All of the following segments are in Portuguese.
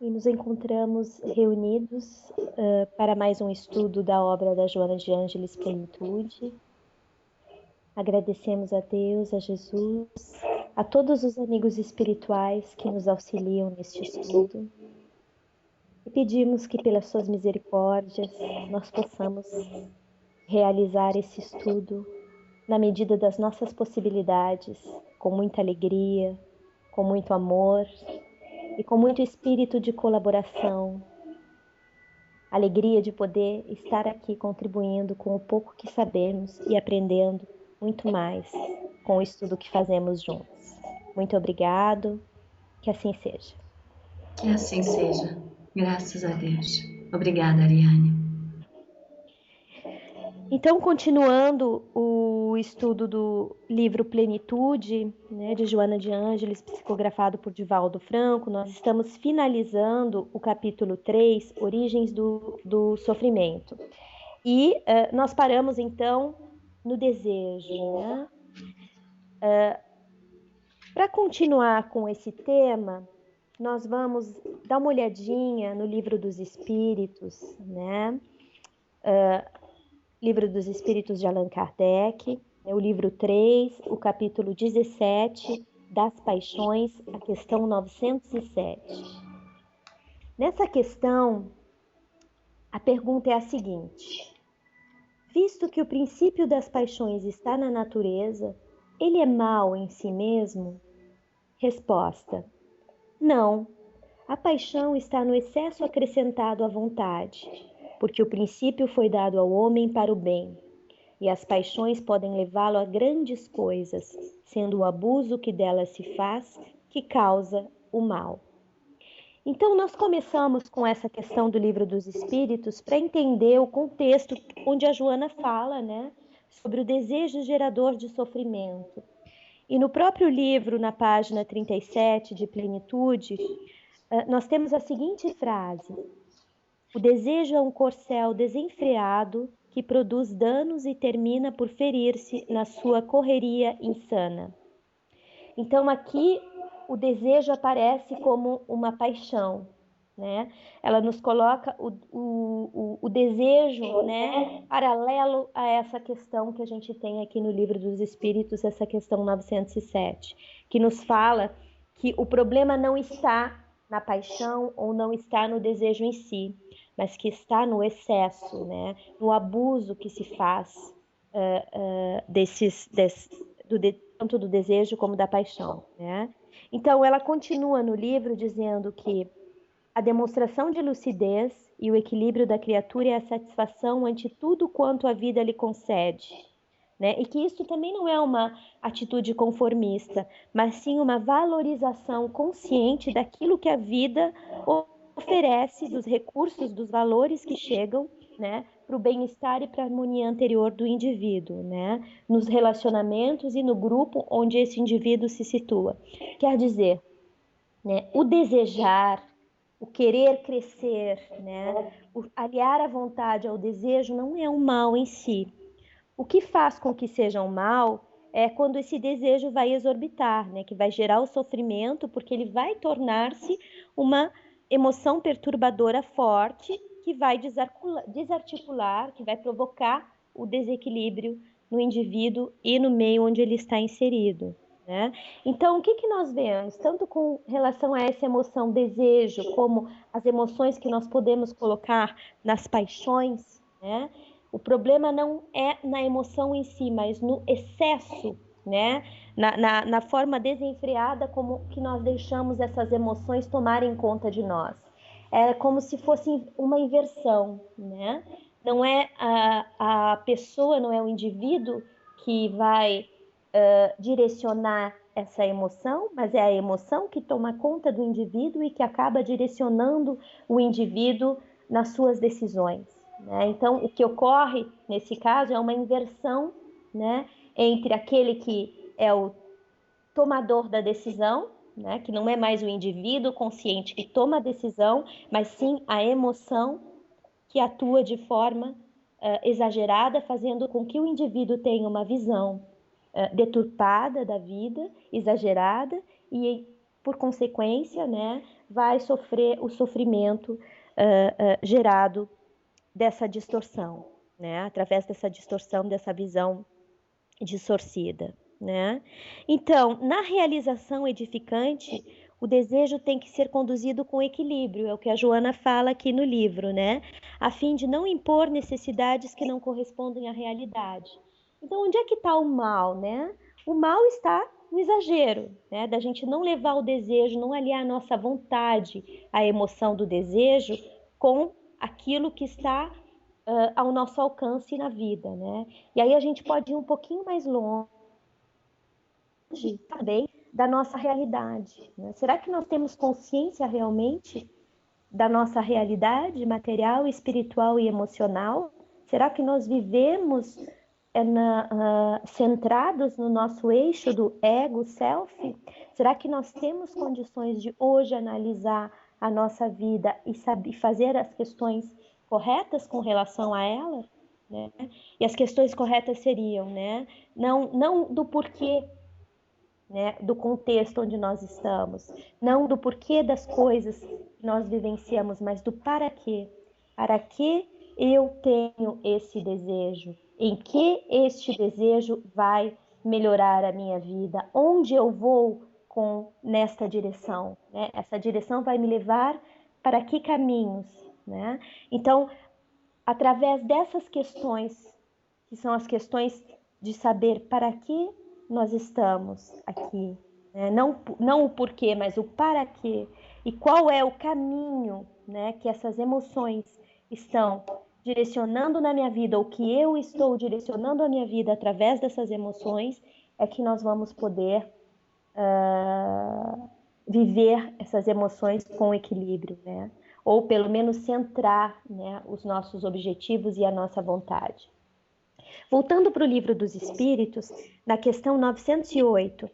e nos encontramos reunidos para mais um estudo da obra da Joana de Ângeles, Plenitude. Agradecemos a Deus, a Jesus, a todos os amigos espirituais que nos auxiliam neste estudo e pedimos que pelas suas misericórdias nós possamos realizar esse estudo na medida das nossas possibilidades, com muita alegria, com muito amor e com muito espírito de colaboração, alegria de poder estar aqui contribuindo com o pouco que sabemos e aprendendo muito mais com o estudo que fazemos juntos. Muito obrigado, que assim seja. Que assim seja, graças a Deus. Obrigada, Ariane. Então, continuando o estudo do livro Plenitude, né, de Joana de Ângeles, psicografado por Divaldo Franco, nós estamos finalizando o capítulo 3, Origens do Sofrimento. E nós paramos, então, no desejo. Né? Para continuar com esse tema, nós vamos dar uma olhadinha no Livro dos Espíritos, né? Livro dos Espíritos de Allan Kardec, o livro 3, o capítulo 17, das Paixões, a questão 907. Nessa questão, a pergunta é a seguinte: visto que o princípio das paixões está na natureza, ele é mau em si mesmo? Resposta: não. A paixão está no excesso acrescentado à vontade, porque o princípio foi dado ao homem para o bem, e as paixões podem levá-lo a grandes coisas, sendo o abuso que delas se faz que causa o mal. Então, nós começamos com essa questão do Livro dos Espíritos para entender o contexto onde a Joana fala, né, sobre o desejo gerador de sofrimento. E no próprio livro, na página 37 de Plenitude, nós temos a seguinte frase: o desejo é um corcel desenfreado que produz danos e termina por ferir-se na sua correria insana. Então aqui o desejo aparece como uma paixão, né? Ela nos coloca o desejo, né, paralelo a essa questão que a gente tem aqui no Livro dos Espíritos, essa questão 907, que nos fala que o problema não está na paixão ou não está no desejo em si, mas que está no excesso, né, no abuso que se faz tanto do desejo como da paixão, né? Então, ela continua no livro dizendo que a demonstração de lucidez e o equilíbrio da criatura é a satisfação ante tudo quanto a vida lhe concede, né? E que isso também não é uma atitude conformista, mas sim uma valorização consciente daquilo que a vida oferece, dos recursos, dos valores que chegam, né, para o bem-estar e para a harmonia anterior do indivíduo, né, nos relacionamentos e no grupo onde esse indivíduo se situa. Quer dizer, né, o desejar, o querer crescer, né, o aliar a vontade ao desejo não é um mal em si. O que faz com que seja um mal é quando esse desejo vai exorbitar, né, que vai gerar o sofrimento, porque ele vai tornar-se uma emoção perturbadora forte que vai desarticular, que vai provocar o desequilíbrio no indivíduo e no meio onde ele está inserido, né? Então, o que nós vemos, tanto com relação a essa emoção desejo, como as emoções que nós podemos colocar nas paixões, né? O problema não é na emoção em si, mas no excesso, né? Na forma desenfreada como que nós deixamos essas emoções tomarem conta de nós. É como se fosse uma inversão, né? Não é a pessoa, não é o indivíduo que vai direcionar essa emoção, mas é a emoção que toma conta do indivíduo e que acaba direcionando o indivíduo nas suas decisões, né? Então, o que ocorre nesse caso é uma inversão, né, entre aquele que é o tomador da decisão, né, que não é mais o indivíduo consciente que toma a decisão, mas sim a emoção que atua de forma exagerada, fazendo com que o indivíduo tenha uma visão deturpada da vida, exagerada, e por consequência, né, vai sofrer o sofrimento gerado dessa distorção, né? Através dessa distorção, dessa visão distorcida, né? Então, na realização edificante, o desejo tem que ser conduzido com equilíbrio, é o que a Joana fala aqui no livro, né? A fim de não impor necessidades que não correspondem à realidade. Então, onde é que está o mal, né? O mal está no exagero, né? Da gente não levar o desejo, não aliar a nossa vontade, a emoção do desejo, com aquilo que está ao nosso alcance na vida, né? E aí a gente pode ir um pouquinho mais longe também da nossa realidade, né? Será que nós temos consciência realmente da nossa realidade material, espiritual e emocional? Será que nós vivemos centrados no nosso eixo do ego, self? Será que nós temos condições de hoje analisar a nossa vida e saber fazer as questões corretas com relação a ela? Né? E as questões corretas seriam, né? Não do porquê, né, do contexto onde nós estamos, não do porquê das coisas que nós vivenciamos, mas do para quê. Para que eu tenho esse desejo? Em que este desejo vai melhorar a minha vida? Onde eu vou nesta direção? Né? Essa direção vai me levar para que caminhos? Né? Então, através dessas questões, que são as questões de saber para que nós estamos aqui, né? Não o porquê, mas o para quê, e qual é o caminho, né, que essas emoções estão direcionando na minha vida, ou que eu estou direcionando a minha vida através dessas emoções, é que nós vamos poder viver essas emoções com equilíbrio, né? Ou pelo menos centrar, né, os nossos objetivos e a nossa vontade. Voltando para o Livro dos Espíritos, na questão 908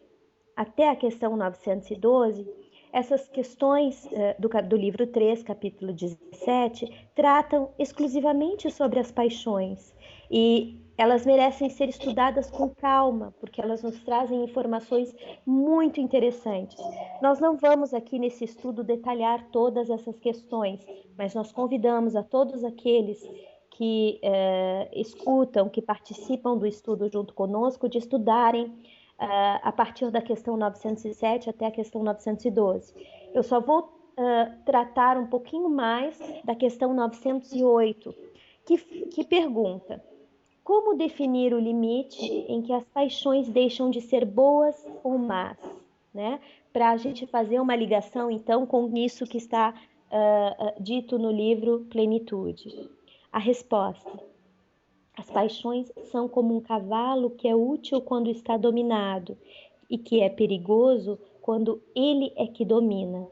até a questão 912, essas questões do livro 3, capítulo 17, tratam exclusivamente sobre as paixões e elas merecem ser estudadas com calma, porque elas nos trazem informações muito interessantes. Nós não vamos aqui nesse estudo detalhar todas essas questões, mas nós convidamos a todos aqueles que escutam, que participam do estudo junto conosco, de estudarem a partir da questão 907 até a questão 912. Eu só vou tratar um pouquinho mais da questão 908, que pergunta: como definir o limite em que as paixões deixam de ser boas ou más? Né? Para a gente fazer uma ligação, então, com isso que está dito no livro Plenitude. A resposta: as paixões são como um cavalo que é útil quando está dominado e que é perigoso quando ele é que domina.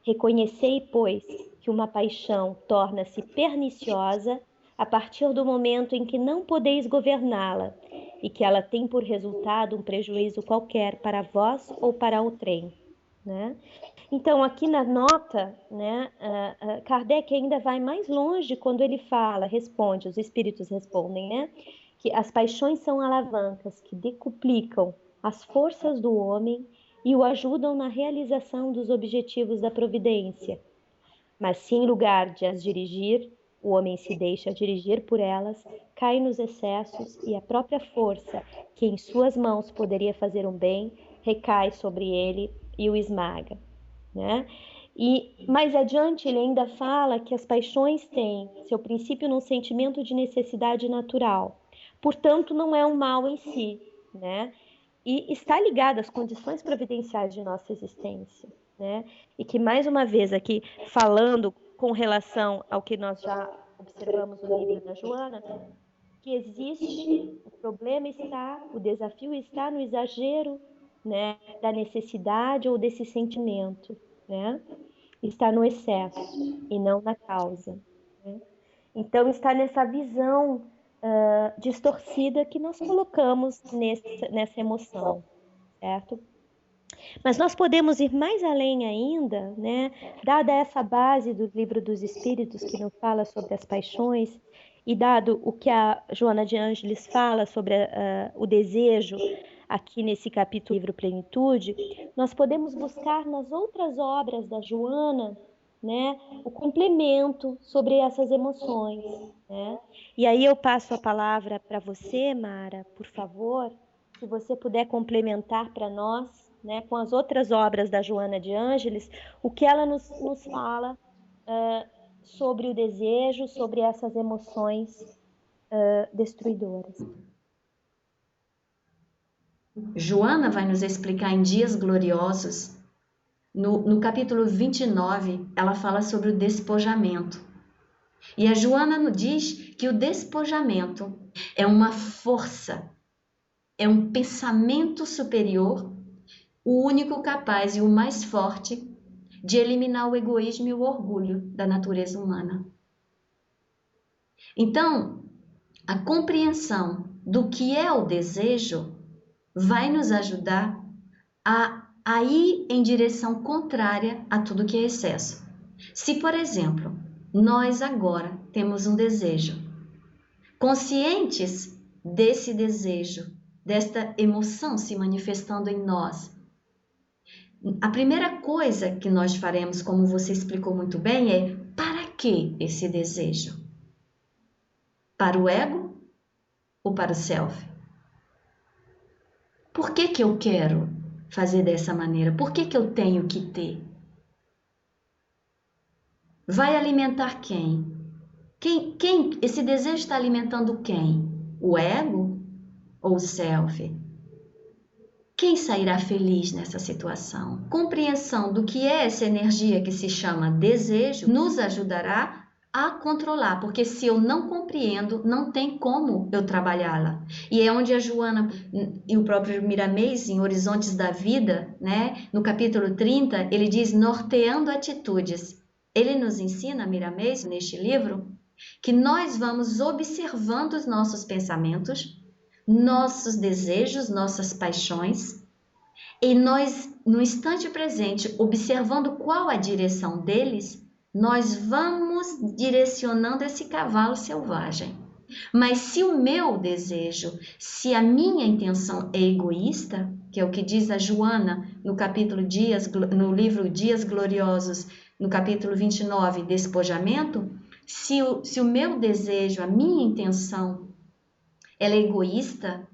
Reconhecei, pois, que uma paixão torna-se perniciosa a partir do momento em que não podeis governá-la e que ela tem por resultado um prejuízo qualquer para vós ou para outrem. Né? Então, aqui na nota, né, Kardec ainda vai mais longe quando ele responde, os espíritos respondem, né, que as paixões são alavancas que decuplicam as forças do homem e o ajudam na realização dos objetivos da providência. Mas se em lugar de as dirigir, o homem se deixa dirigir por elas, cai nos excessos e a própria força, que em suas mãos poderia fazer um bem, recai sobre ele e o esmaga. Né? E mais adiante ele ainda fala que as paixões têm seu princípio num sentimento de necessidade natural, portanto não é um mal em si, né? E está ligado às condições providenciais de nossa existência, né? E que mais uma vez aqui falando com relação ao que nós já observamos no livro da Joana, que existe, o desafio está no exagero, né, da necessidade ou desse sentimento, né? Está no excesso e não na causa. Né? Então está nessa visão distorcida que nós colocamos nessa emoção, certo? Mas nós podemos ir mais além ainda, né? Dada essa base do Livro dos Espíritos, que não fala sobre as paixões, e dado o que a Joana de Ângeles fala sobre o desejo, aqui nesse capítulo do livro Plenitude, nós podemos buscar nas outras obras da Joana, né, o complemento sobre essas emoções, né? E aí eu passo a palavra para você, Mara, por favor, se você puder complementar para nós, né, com as outras obras da Joana de Ângeles, o que ela nos fala sobre o desejo, sobre essas emoções destruidoras. Joana vai nos explicar em Dias Gloriosos, no capítulo 29, ela fala sobre o despojamento. E a Joana diz que o despojamento é uma força, é um pensamento superior, o único capaz e o mais forte de eliminar o egoísmo e o orgulho da natureza humana. Então, a compreensão do que é o desejo vai nos ajudar a ir em direção contrária a tudo que é excesso. Se, por exemplo, nós agora temos um desejo, conscientes desse desejo, desta emoção se manifestando em nós, a primeira coisa que nós faremos, como você explicou muito bem, é: para que esse desejo? Para o ego ou para o self? Por que eu quero fazer dessa maneira? Por que eu tenho que ter? Vai alimentar quem? Quem esse desejo está alimentando quem? O ego ou o self? Quem sairá feliz nessa situação? Compreensão do que é essa energia que se chama desejo nos ajudará a controlar, porque se eu não compreendo, não tem como eu trabalhá-la. E é onde a Joana e o próprio Miramês, em Horizontes da Vida, né, no capítulo 30, ele diz: norteando atitudes. Ele nos ensina, Miramês, neste livro, que nós vamos observando os nossos pensamentos, nossos desejos, nossas paixões, e nós, no instante presente, observando qual a direção deles, nós vamos direcionando esse cavalo selvagem. Mas se o meu desejo, se a minha intenção é egoísta, que é o que diz a Joana no capítulo no livro Dias Gloriosos, no capítulo 29, Despojamento, se o meu desejo, a minha intenção, ela é egoísta,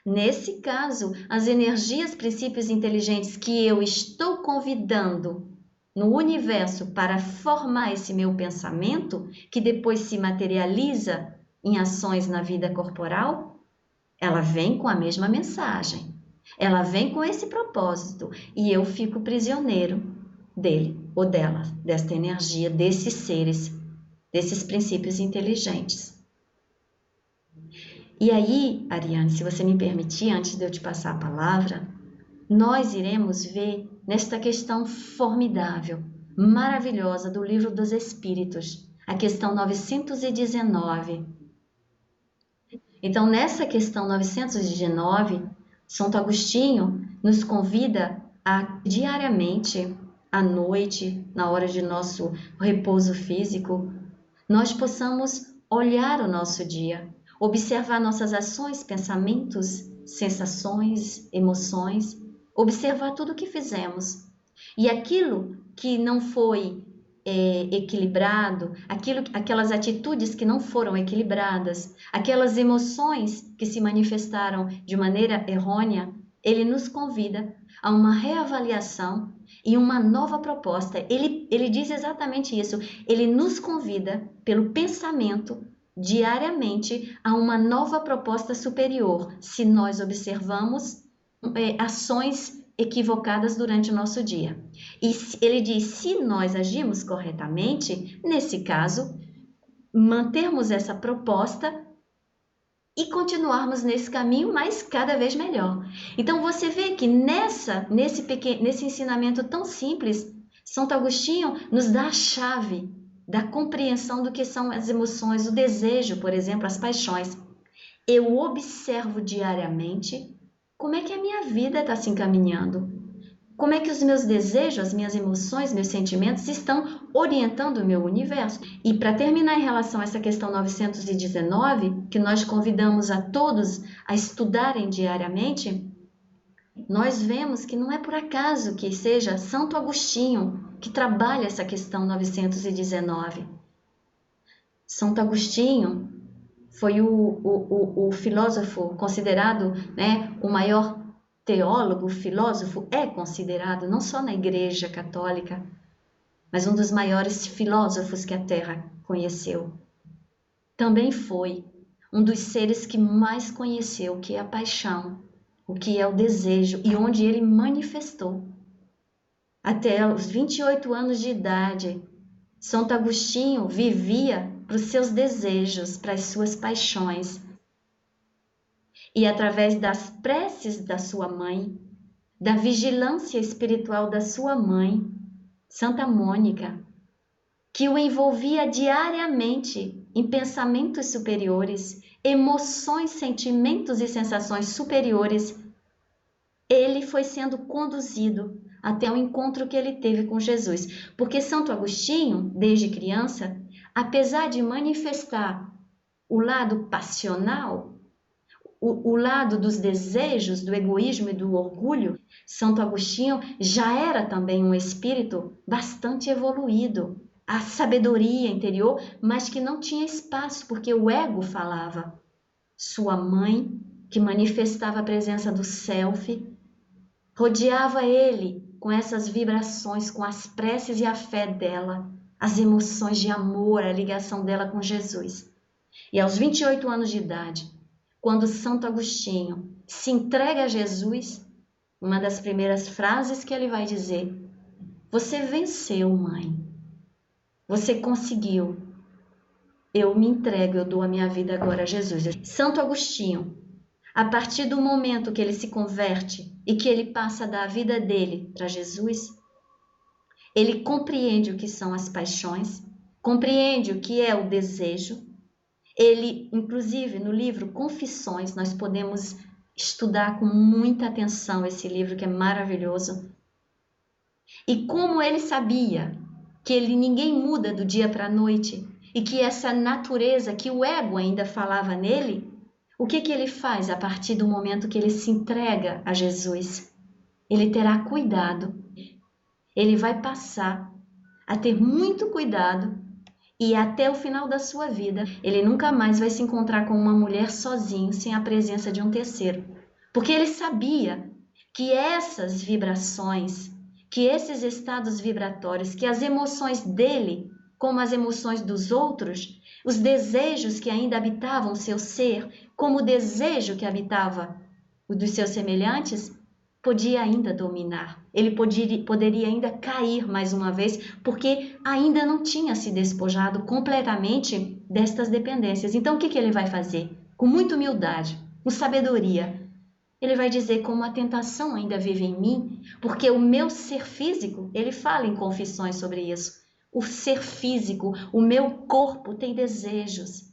nesse caso, as energias, princípios inteligentes que eu estou convidando no universo para formar esse meu pensamento, que depois se materializa em ações na vida corporal, ela vem com a mesma mensagem. Ela vem com esse propósito e eu fico prisioneiro dele ou dela, desta energia, desses seres, desses princípios inteligentes. E aí, Ariane, se você me permitir, antes de eu te passar a palavra, nós iremos ver nesta questão formidável, maravilhosa do Livro dos Espíritos, a questão 919. Então, nessa questão 919, Santo Agostinho nos convida a diariamente, à noite, na hora de nosso repouso físico, nós possamos olhar o nosso dia, observar nossas ações, pensamentos, sensações, emoções, observar tudo o que fizemos. E aquilo que não foi equilibrado, aquelas atitudes que não foram equilibradas, aquelas emoções que se manifestaram de maneira errônea, ele nos convida a uma reavaliação e uma nova proposta. Ele diz exatamente isso. Ele nos convida, pelo pensamento, diariamente, a uma nova proposta superior, se nós observamos ações equivocadas durante o nosso dia. E ele diz, se nós agimos corretamente, nesse caso, mantermos essa proposta e continuarmos nesse caminho, mas cada vez melhor. Então você vê que nesse ensinamento tão simples, Santo Agostinho nos dá a chave da compreensão do que são as emoções, o desejo, por exemplo, as paixões. Eu observo diariamente como é que a minha vida está se encaminhando. como é que os meus desejos, as minhas emoções, meus sentimentos estão orientando o meu universo. E para terminar em relação a essa questão 919, que nós convidamos a todos a estudarem diariamente, nós vemos que não é por acaso que seja Santo Agostinho que trabalha essa questão 919. Santo Agostinho foi o filósofo considerado, né, o maior teólogo, filósofo, é considerado não só na Igreja Católica, mas um dos maiores filósofos que a Terra conheceu. Também foi um dos seres que mais conheceu o que é a paixão, o que é o desejo e onde ele manifestou. Até os 28 anos de idade, Santo Agostinho vivia para os seus desejos, para as suas paixões. E através das preces da sua mãe, da vigilância espiritual da sua mãe, Santa Mônica, que o envolvia diariamente em pensamentos superiores, emoções, sentimentos e sensações superiores, ele foi sendo conduzido até o encontro que ele teve com Jesus. Porque Santo Agostinho, desde criança, apesar de manifestar o lado passional, o lado dos desejos, do egoísmo e do orgulho, Santo Agostinho já era também um espírito bastante evoluído, a sabedoria interior, mas que não tinha espaço porque o ego falava. Sua mãe, que manifestava a presença do self, rodeava ele com essas vibrações, com as preces e a fé dela, as emoções de amor, a ligação dela com Jesus. E aos 28 anos de idade, quando Santo Agostinho se entrega a Jesus, uma das primeiras frases que ele vai dizer: você venceu, mãe. Você conseguiu. Eu me entrego, eu dou a minha vida agora a Jesus. Santo Agostinho, a partir do momento que ele se converte e que ele passa a dar a vida dele para Jesus, ele compreende o que são as paixões, compreende o que é o desejo. Ele, inclusive, no livro Confissões, nós podemos estudar com muita atenção esse livro que é maravilhoso. E como ele sabia que ninguém muda do dia para a noite e que essa natureza, que o ego ainda falava nele, o que ele faz a partir do momento que ele se entrega a Jesus? Ele terá cuidado. Ele vai passar a ter muito cuidado e até o final da sua vida, ele nunca mais vai se encontrar com uma mulher sozinho, sem a presença de um terceiro. Porque ele sabia que essas vibrações, que esses estados vibratórios, que as emoções dele, como as emoções dos outros, os desejos que ainda habitavam o seu ser, como o desejo que habitava o dos seus semelhantes, podia ainda dominar. Ele poderia ainda cair mais uma vez, porque ainda não tinha se despojado completamente destas dependências. Então, o que ele vai fazer? Com muita humildade, com sabedoria, ele vai dizer: como a tentação ainda vive em mim, porque o meu ser físico, ele fala em Confissões sobre isso, o ser físico, o meu corpo tem desejos.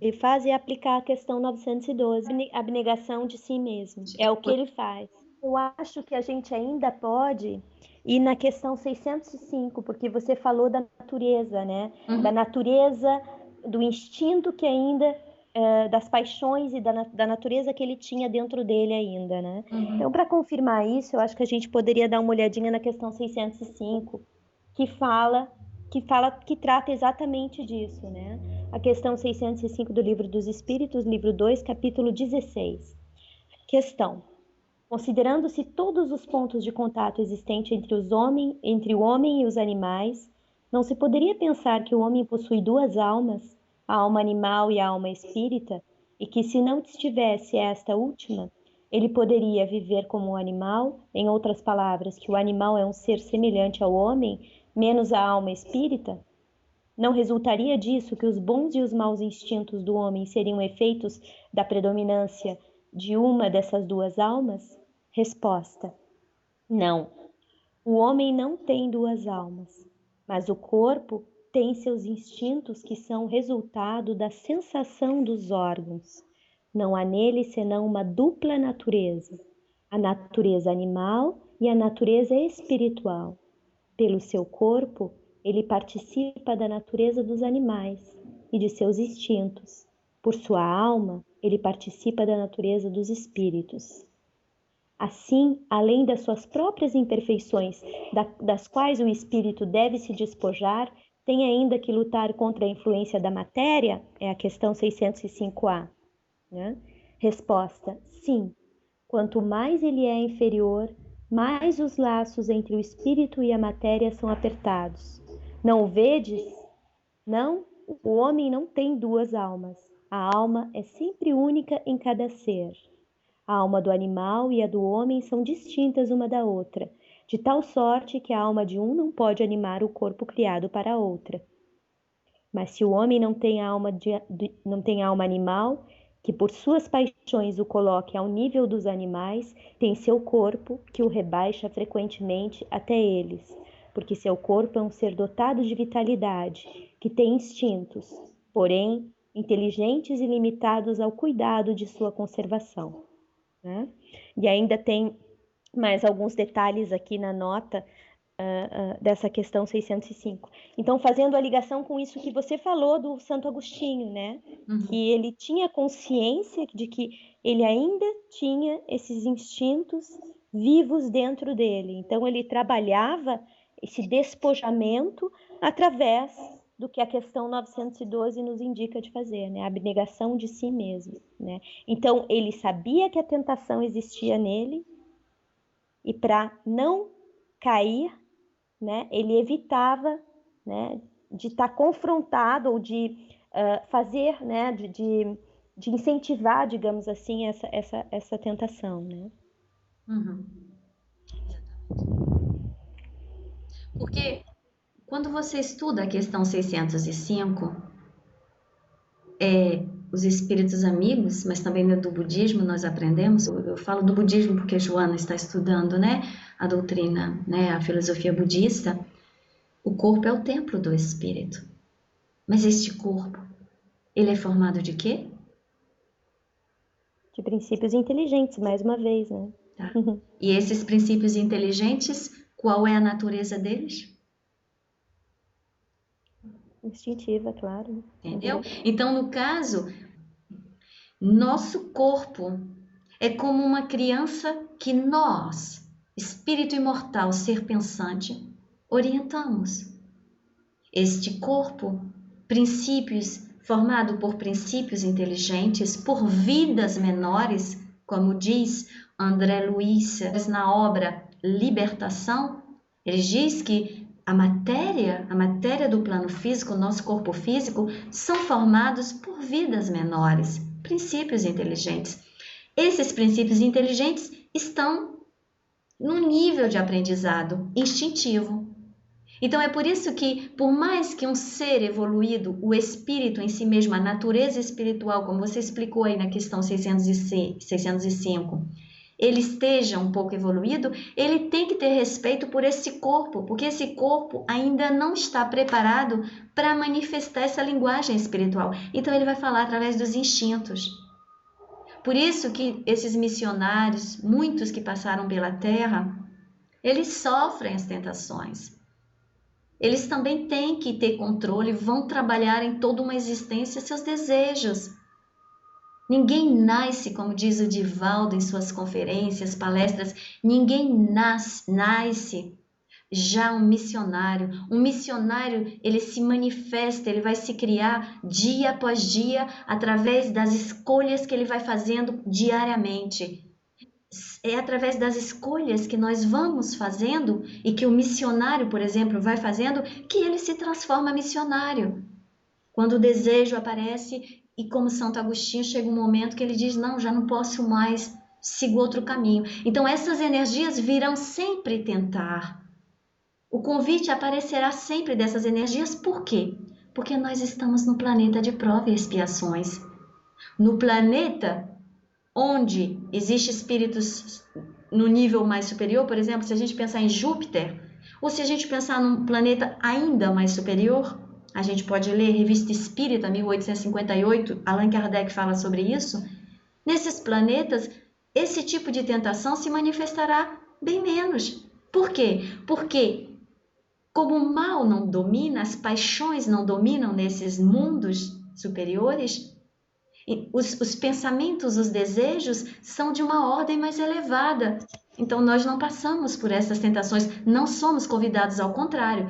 Ele faz e aplicar a questão 912, abnegação de si mesmo. É o que ele faz. Eu acho que a gente ainda pode ir na questão 605, porque você falou da natureza, né? Da natureza, do instinto que ainda, das paixões e da natureza que ele tinha dentro dele ainda, né? Então, para confirmar isso, eu acho que a gente poderia dar uma olhadinha na questão 605, que trata exatamente disso, né? A questão 605 do Livro dos Espíritos, livro 2, capítulo 16. Questão: considerando-se todos os pontos de contato existentes entre o homem e os animais, não se poderia pensar que o homem possui duas almas, a alma animal e a alma espírita, e que se não tivesse esta última, ele poderia viver como um animal? Em outras palavras, que o animal é um ser semelhante ao homem, menos a alma espírita? Não resultaria disso que os bons e os maus instintos do homem seriam efeitos da predominância de uma dessas duas almas? Resposta: não. O homem não tem duas almas, mas o corpo tem seus instintos que são resultado da sensação dos órgãos. Não há nele senão uma dupla natureza, a natureza animal e a natureza espiritual. Pelo seu corpo, ele participa da natureza dos animais e de seus instintos. Por sua alma, ele participa da natureza dos espíritos. Assim, além das suas próprias imperfeições, das quais o espírito deve se despojar, tem ainda que lutar contra a influência da matéria? É a questão 605A. Né? Resposta: sim. Quanto mais ele é inferior, mais os laços entre o espírito e a matéria são apertados. Não o vedes? Não, o homem não tem duas almas. A alma é sempre única em cada ser. A alma do animal e a do homem são distintas uma da outra, de tal sorte que a alma de um não pode animar o corpo criado para a outra. Mas se o homem não tem alma animal, que por suas paixões o coloque ao nível dos animais, tem seu corpo que o rebaixa frequentemente até eles, porque seu corpo é um ser dotado de vitalidade, que tem instintos, porém inteligentes e limitados ao cuidado de sua conservação. Né? E ainda tem mais alguns detalhes aqui na nota dessa questão 605. Então, fazendo a ligação com isso que você falou do Santo Agostinho, né? Que ele tinha consciência de que ele ainda tinha esses instintos vivos dentro dele. Então, ele trabalhava esse despojamento através do que a questão 912 nos indica de fazer, né? A abnegação de si mesmo, né? Então, ele sabia que a tentação existia nele e para não cair, né, ele evitava, né, de estar confrontado ou de fazer, né, de incentivar, digamos assim, essa tentação, né? Porque quando você estuda a questão 605, os espíritos amigos, mas também do budismo nós aprendemos, eu falo do budismo porque a Joana está estudando, né, a doutrina, né, a filosofia budista. O corpo é o templo do espírito. Mas este corpo, ele é formado de quê? De princípios inteligentes, mais uma vez, né? Tá. E esses princípios inteligentes, qual é a natureza deles? Instintiva, claro. Entendeu? Então, no caso, nosso corpo é como uma criança que nós, espírito imortal, ser pensante, orientamos. Este corpo, princípios, formado por princípios inteligentes, por vidas menores, como diz André Luiz na obra Libertação, ele diz que a matéria do plano físico, o nosso corpo físico, são formados por vidas menores, princípios inteligentes. Esses princípios inteligentes estão no nível de aprendizado instintivo. Então é por isso que, por mais que um ser evoluído, o espírito em si mesmo, a natureza espiritual, como você explicou aí na questão 605, ele esteja um pouco evoluído, ele tem que ter respeito por esse corpo, porque esse corpo ainda não está preparado para manifestar essa linguagem espiritual. Então ele vai falar através dos instintos. Por isso que esses missionários, muitos que passaram pela Terra, eles sofrem as tentações. Eles também têm que ter controle, vão trabalhar em toda uma existência seus desejos. Ninguém nasce, como diz o Divaldo em suas conferências, palestras, ninguém nasce já um missionário. Um missionário, ele se manifesta, ele vai se criar dia após dia através das escolhas que ele vai fazendo diariamente. É através das escolhas que nós vamos fazendo e que o missionário, por exemplo, vai fazendo, que ele se transforma missionário. Quando o desejo aparece e como Santo Agostinho chega um momento que ele diz, não, já não posso mais, sigo outro caminho. Então essas energias virão sempre tentar. O convite aparecerá sempre dessas energias, por quê? Porque nós estamos no planeta de prova e expiações. No planeta onde existem espíritos no nível mais superior, por exemplo, se a gente pensar em Júpiter, ou se a gente pensar num planeta ainda mais superior, a gente pode ler Revista Espírita, 1858, Allan Kardec fala sobre isso. Nesses planetas, esse tipo de tentação se manifestará bem menos. Por quê? Porque como o mal não domina, as paixões não dominam nesses mundos superiores, os pensamentos, os desejos são de uma ordem mais elevada. Então nós não passamos por essas tentações, não somos convidados, ao contrário,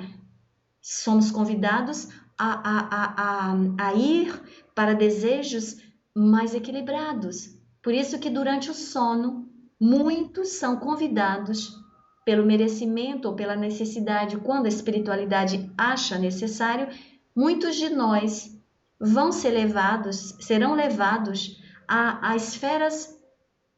somos convidados a ir para desejos mais equilibrados. Por isso que durante o sono, muitos são convidados pelo merecimento ou pela necessidade, quando a espiritualidade acha necessário, muitos de nós vão ser levados, serão levados a esferas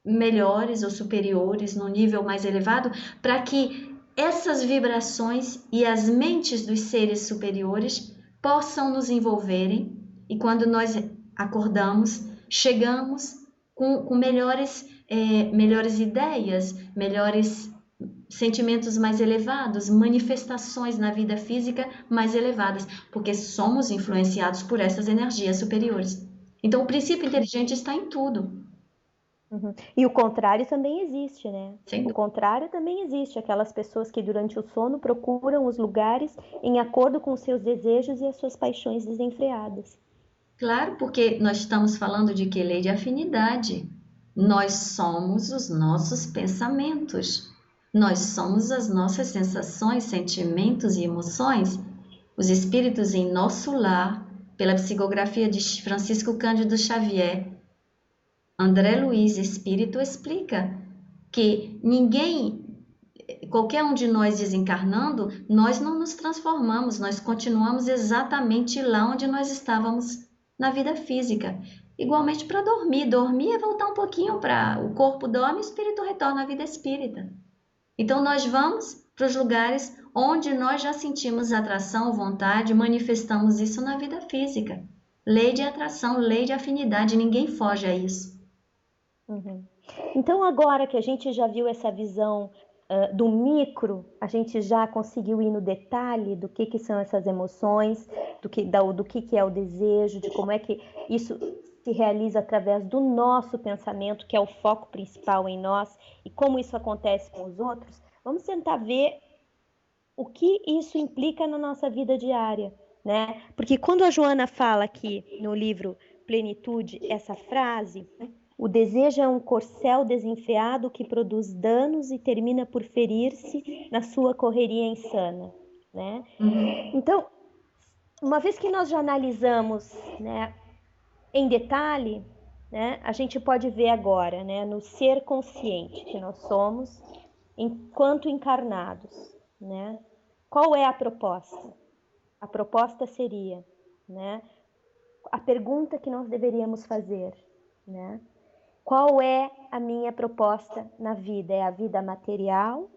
melhores ou superiores, num nível mais elevado, para que essas vibrações e as mentes dos seres superiores possam nos envolverem, e quando nós acordamos, chegamos com melhores ideias, melhores sentimentos mais elevados, manifestações na vida física mais elevadas, porque somos influenciados por essas energias superiores. Então, o princípio inteligente está em tudo. Uhum. E o contrário também existe, né? Sem O dúvida. contrário também existe, aquelas pessoas que durante o sono procuram os lugares em acordo com os seus desejos e as suas paixões desenfreadas. Claro, porque nós estamos falando de que lei de afinidade. Nós somos os nossos pensamentos. Nós somos as nossas sensações, sentimentos e emoções. Os espíritos em nosso lar, pela psicografia de Francisco Cândido Xavier, André Luiz Espírito explica que qualquer um de nós desencarnando, nós não nos transformamos, nós continuamos exatamente lá onde nós estávamos na vida física. Igualmente para dormir. Dormir é voltar um pouquinho para o corpo dorme e o espírito retorna à vida espírita. Então nós vamos para os lugares onde nós já sentimos atração, vontade, manifestamos isso na vida física. Lei de atração, lei de afinidade, ninguém foge a isso. Uhum. Então, agora que a gente já viu essa visão do micro, a gente já conseguiu ir no detalhe do que são essas emoções, do que é o desejo, de como é que isso se realiza através do nosso pensamento, que é o foco principal em nós, e como isso acontece com os outros. Vamos tentar ver o que isso implica na nossa vida diária, né? Porque quando a Joana fala aqui no livro Plenitude, essa frase, o desejo é um corcel desenfreado que produz danos e termina por ferir-se na sua correria insana, né? Então, uma vez que nós já analisamos, né, em detalhe, né, a gente pode ver agora, né, no ser consciente que nós somos enquanto encarnados, né? Qual é a proposta? A proposta seria, né, a pergunta que nós deveríamos fazer, né? Qual é a minha proposta na vida? É a vida material?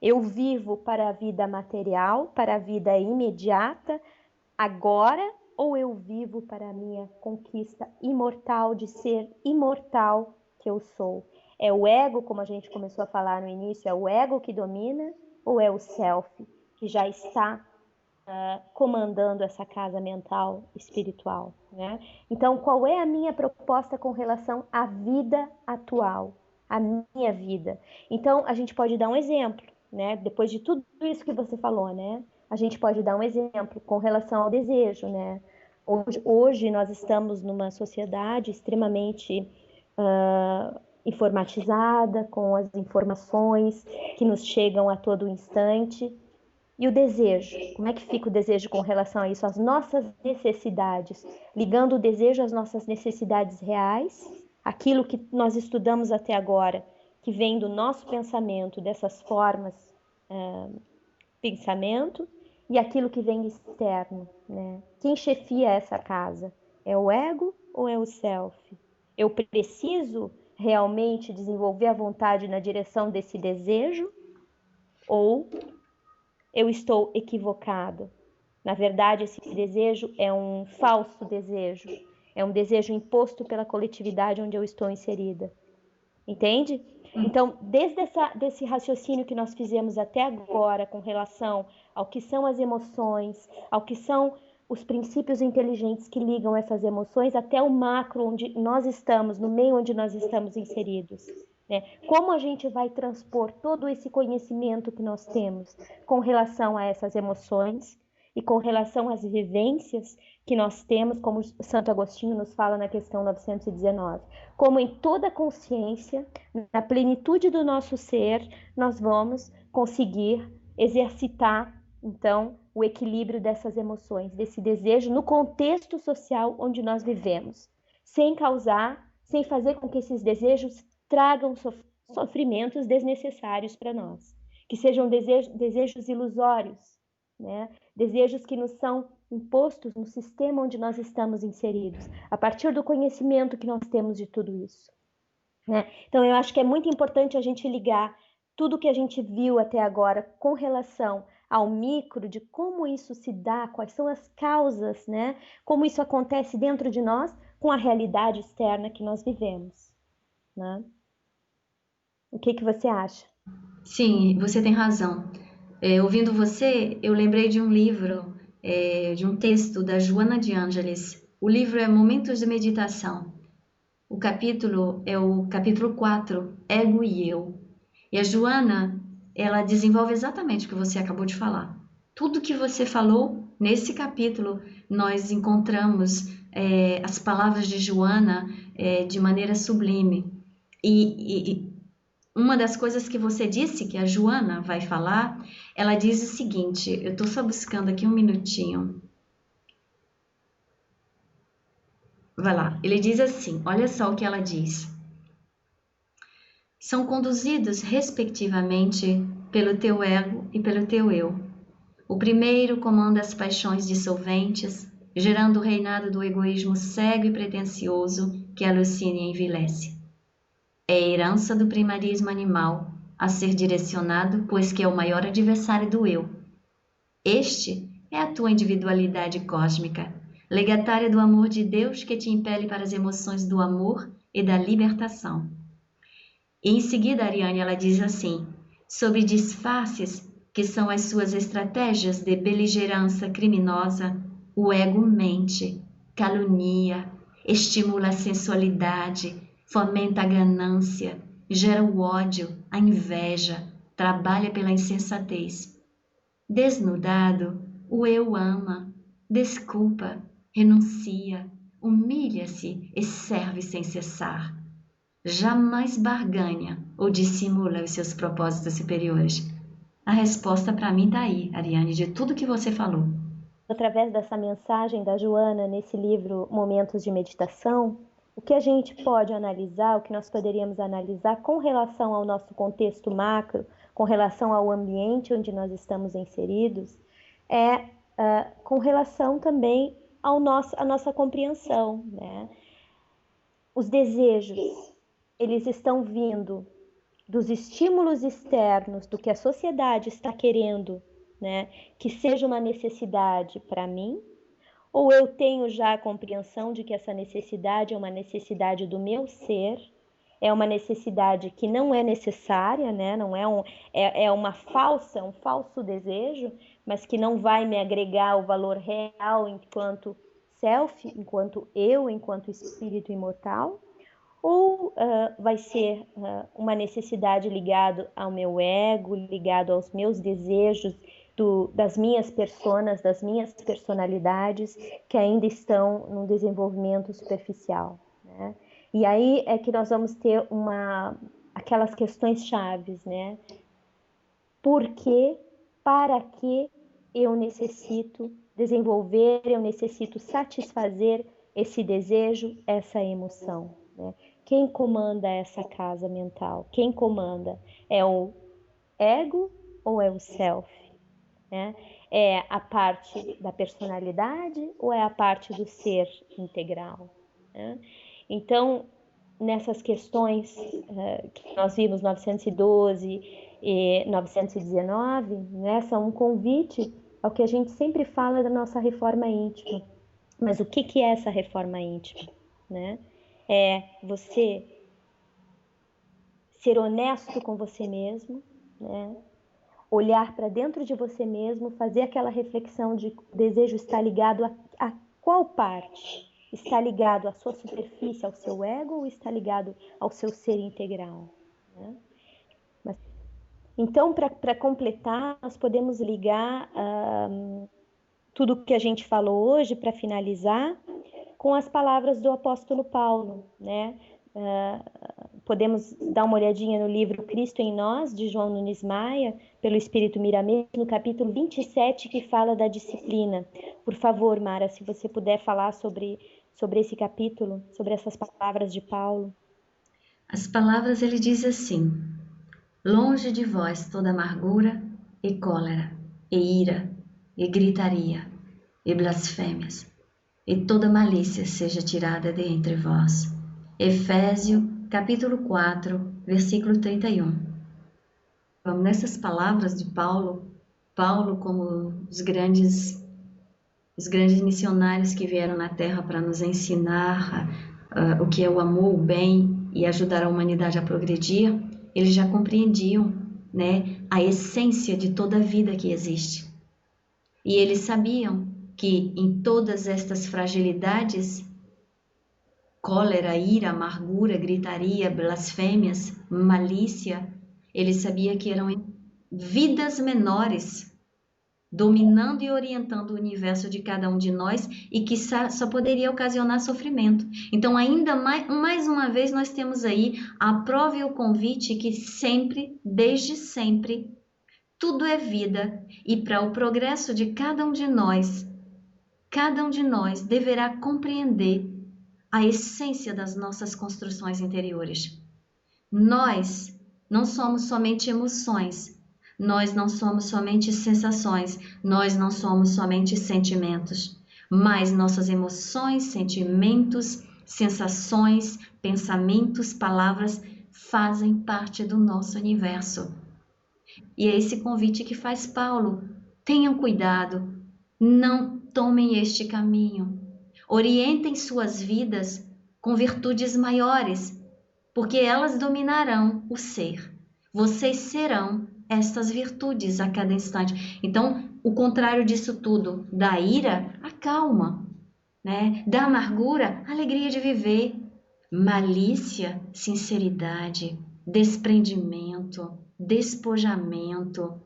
Eu vivo para a vida material, para a vida imediata, agora? Ou eu vivo para a minha conquista imortal de ser imortal que eu sou? É o ego, como a gente começou a falar no início, é o ego que domina ou é o self que já está comandando essa casa mental espiritual, né? Então, qual é a minha proposta com relação à vida atual, à minha vida? Então, a gente pode dar um exemplo, né? Depois de tudo isso que você falou, né? A gente pode dar um exemplo com relação ao desejo, né? Hoje nós estamos numa sociedade extremamente informatizada, com as informações que nos chegam a todo instante. E o desejo? Como é que fica o desejo com relação a isso? As nossas necessidades, ligando o desejo às nossas necessidades reais, aquilo que nós estudamos até agora, que vem do nosso pensamento, dessas formas pensamento, e aquilo que vem externo, né? Quem chefia essa casa? É o ego ou é o self? Eu preciso realmente desenvolver a vontade na direção desse desejo? Ou eu estou equivocado? Na verdade, esse desejo é um falso desejo. É um desejo imposto pela coletividade onde eu estou inserida. Entende? Então, desde desse raciocínio que nós fizemos até agora com relação ao que são as emoções, ao que são os princípios inteligentes que ligam essas emoções, até o macro onde nós estamos, no meio onde nós estamos inseridos. né? Como a gente vai transpor todo esse conhecimento que nós temos com relação a essas emoções e com relação às vivências que nós temos, como Santo Agostinho nos fala na questão 919, como em toda consciência, na plenitude do nosso ser, nós vamos conseguir exercitar, então, o equilíbrio dessas emoções, desse desejo no contexto social onde nós vivemos, sem causar, sem fazer com que esses desejos tragam sofrimentos desnecessários para nós, que sejam desejos ilusórios, né? Desejos que nos são impostos no sistema onde nós estamos inseridos, a partir do conhecimento que nós temos de tudo isso, né? Então, eu acho que é muito importante a gente ligar tudo que a gente viu até agora com relação ao micro, de como isso se dá, quais são as causas, né? Como isso acontece dentro de nós, com a realidade externa que nós vivemos, né? O que você acha? Sim, você tem razão. Ouvindo você, eu lembrei de um livro, de um texto da Joana de Ângeles. O livro é Momentos de Meditação. O capítulo é o capítulo 4, Ego e Eu. E a Joana, ela desenvolve exatamente o que você acabou de falar. Tudo que você falou nesse capítulo, nós encontramos as palavras de Joana de maneira sublime. E uma das coisas que você disse, que a Joana vai falar, ela diz o seguinte, eu estou só buscando aqui um minutinho. Vai lá, ele diz assim, olha só o que ela diz. São conduzidos, respectivamente, pelo teu ego e pelo teu eu. O primeiro comanda as paixões dissolventes, gerando o reinado do egoísmo cego e pretensioso que alucina e envilece. É a herança do primarismo animal, a ser direcionado, pois que é o maior adversário do eu. Este é a tua individualidade cósmica, legatária do amor de Deus que te impele para as emoções do amor e da libertação. E em seguida, Ariane, ela diz assim, sobre disfarces, que são as suas estratégias de beligerância criminosa, o ego mente, calunia, estimula a sensualidade, fomenta a ganância, gera o ódio, a inveja, trabalha pela insensatez. Desnudado, o eu ama, desculpa, renuncia, humilha-se e serve sem cessar. Jamais barganha ou dissimula os seus propósitos superiores. A resposta para mim está aí, Ariane, de tudo que você falou. Através dessa mensagem da Joana, nesse livro Momentos de Meditação, o que a gente pode analisar, o que nós poderíamos analisar com relação ao nosso contexto macro, com relação ao ambiente onde nós estamos inseridos, é com relação também à nossa compreensão, né? Os desejos, eles estão vindo dos estímulos externos, do que a sociedade está querendo, né, que seja uma necessidade para mim, ou eu tenho já a compreensão de que essa necessidade é uma necessidade do meu ser, é uma necessidade que não é necessária, né, não é um falso desejo, mas que não vai me agregar o valor real enquanto self, enquanto eu, enquanto espírito imortal, ou vai ser uma necessidade ligada ao meu ego, ligado aos meus desejos, das minhas personas, das minhas personalidades, que ainda estão no desenvolvimento superficial, né? E aí é que nós vamos ter aquelas questões chaves, né? Por que, para que eu necessito desenvolver, eu necessito satisfazer esse desejo, essa emoção, né? Quem comanda essa casa mental? Quem comanda? É o ego ou é o self? Né? É a parte da personalidade ou é a parte do ser integral? Né? Então, nessas questões que nós vimos 912 e 919, né, são um convite ao que a gente sempre fala da nossa reforma íntima. Mas o que é essa reforma íntima? Né? É você ser honesto com você mesmo, né? Olhar para dentro de você mesmo, fazer aquela reflexão de o desejo está ligado a qual parte? Está ligado à sua superfície, ao seu ego, ou está ligado ao seu ser integral? né? Então, para completar, nós podemos ligar tudo o que a gente falou hoje, para finalizar, com as palavras do apóstolo Paulo, né? Podemos dar uma olhadinha no livro Cristo em Nós, de João Nunes Maia, pelo Espírito Miramês, no capítulo 27, que fala da disciplina. Por favor, Mara, se você puder falar sobre esse capítulo, sobre essas palavras de Paulo. As palavras, ele diz assim: longe de vós toda amargura e cólera, e ira, e gritaria, e blasfêmias, e toda malícia seja tirada de entre vós. Efésios, capítulo 4, versículo 31. Vamos nessas palavras de Paulo, como os grandes missionários que vieram na Terra para nos ensinar o que é o amor, o bem e ajudar a humanidade a progredir, eles já compreendiam, né, a essência de toda a vida que existe. E eles sabiam que em todas estas fragilidades, cólera, ira, amargura, gritaria, blasfêmias, malícia, ele sabia que eram vidas menores, dominando e orientando o universo de cada um de nós e que só poderia ocasionar sofrimento. Então, ainda mais uma vez, nós temos aí a prova e o convite que sempre, desde sempre, tudo é vida e para o progresso de cada um de nós deverá compreender a essência das nossas construções interiores. Nós não somos somente emoções, nós não somos somente sensações, nós não somos somente sentimentos, mas nossas emoções, sentimentos, sensações, pensamentos, palavras fazem parte do nosso universo. E é esse convite que faz Paulo. Tenham cuidado, não tomem este caminho. Orientem suas vidas com virtudes maiores, porque elas dominarão o ser. Vocês serão estas virtudes a cada instante. Então, o contrário disso tudo, da ira, a calma, né? Da amargura, a alegria de viver. Malícia, sinceridade, desprendimento, despojamento,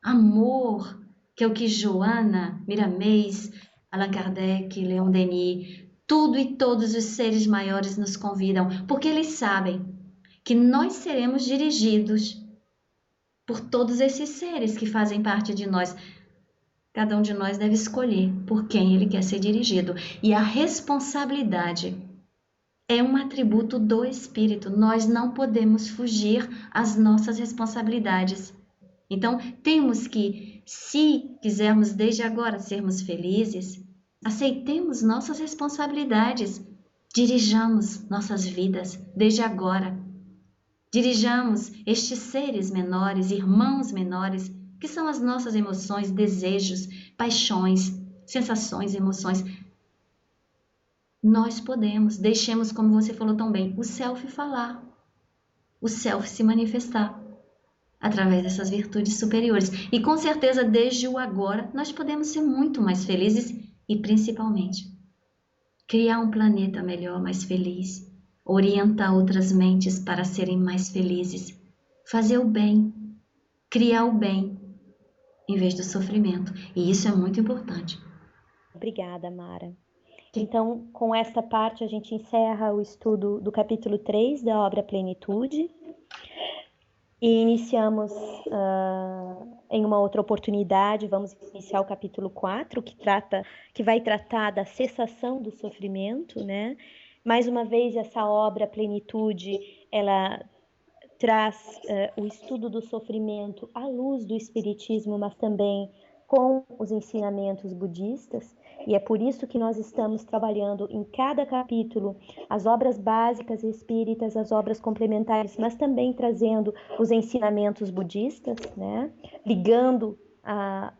amor, que é o que Joana, Miramês, Allan Kardec, Leon Denis, tudo e todos os seres maiores nos convidam, porque eles sabem que nós seremos dirigidos por todos esses seres que fazem parte de nós. Cada um de nós deve escolher por quem ele quer ser dirigido. E a responsabilidade é um atributo do Espírito. Nós não podemos fugir às nossas responsabilidades. Então, temos que, se quisermos desde agora sermos felizes, aceitemos nossas responsabilidades, dirijamos nossas vidas desde agora. Dirijamos estes seres menores, irmãos menores, que são as nossas emoções, desejos, paixões, sensações, emoções. Nós podemos, deixemos, como você falou tão bem, o self falar, o self se manifestar através dessas virtudes superiores. E com certeza, desde o agora, nós podemos ser muito mais felizes e, principalmente, criar um planeta melhor, mais feliz, orientar outras mentes para serem mais felizes, fazer o bem, criar o bem, em vez do sofrimento. E isso é muito importante. Obrigada, Mara. Então, com esta parte, a gente encerra o estudo do capítulo 3 da obra Plenitude. E iniciamos em uma outra oportunidade, vamos iniciar o capítulo 4, que vai tratar da cessação do sofrimento, né? Mais uma vez, essa obra Plenitude, ela traz o estudo do sofrimento à luz do Espiritismo, mas também com os ensinamentos budistas, e é por isso que nós estamos trabalhando em cada capítulo as obras básicas espíritas, as obras complementares, mas também trazendo os ensinamentos budistas, né? Ligando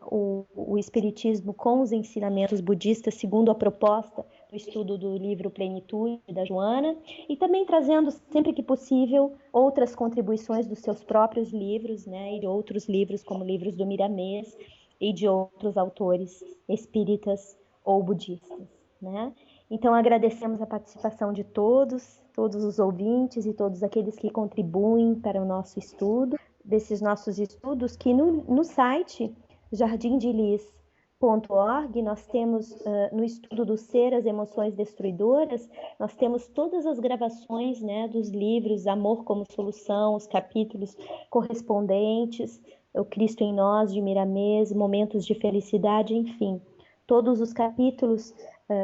o Espiritismo com os ensinamentos budistas, segundo a proposta do estudo do livro Plenitude, da Joana, e também trazendo, sempre que possível, outras contribuições dos seus próprios livros, né? E de outros livros, como livros do Miramês, e de outros autores espíritas ou budistas, né? Então, agradecemos a participação de todos, todos os ouvintes e todos aqueles que contribuem para o nosso estudo, desses nossos estudos, que no site jardimdelis.org nós temos, no estudo do ser, as emoções destruidoras, nós temos todas as gravações, né, dos livros Amor como Solução, os capítulos correspondentes, o Cristo em Nós, de Miramês, Momentos de Felicidade, enfim. Todos os capítulos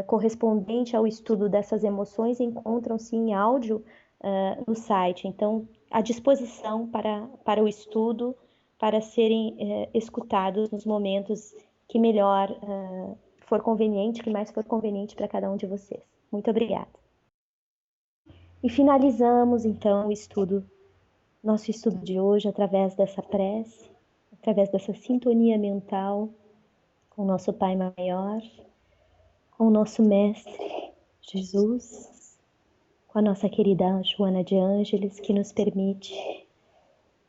correspondentes ao estudo dessas emoções encontram-se em áudio no site. Então, à disposição para o estudo, para serem escutados nos momentos que melhor for conveniente, que mais for conveniente para cada um de vocês. Muito obrigada. E finalizamos, então, nosso estudo de hoje através dessa prece, através dessa sintonia mental com o nosso Pai Maior, com o nosso Mestre Jesus, com a nossa querida Joana de Ângeles, que nos permite,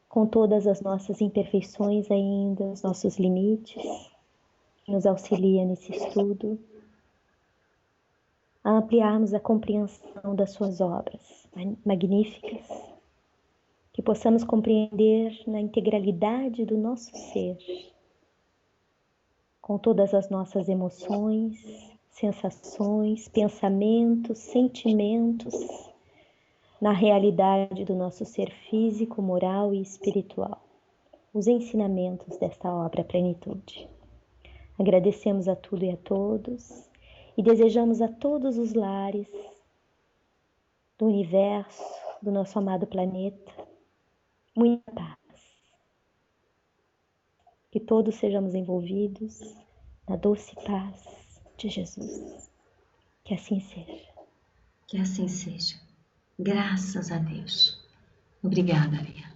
com todas as nossas imperfeições ainda, os nossos limites, que nos auxilia nesse estudo, a ampliarmos a compreensão das suas obras magníficas, que possamos compreender na integralidade do nosso ser, com todas as nossas emoções, sensações, pensamentos, sentimentos, na realidade do nosso ser físico, moral e espiritual, os ensinamentos desta obra Plenitude. Agradecemos a tudo e a todos e desejamos a todos os lares do universo, do nosso amado planeta, muita paz. Que todos sejamos envolvidos na doce paz de Jesus. Que assim seja. Que assim seja. Graças a Deus. Obrigada, Maria.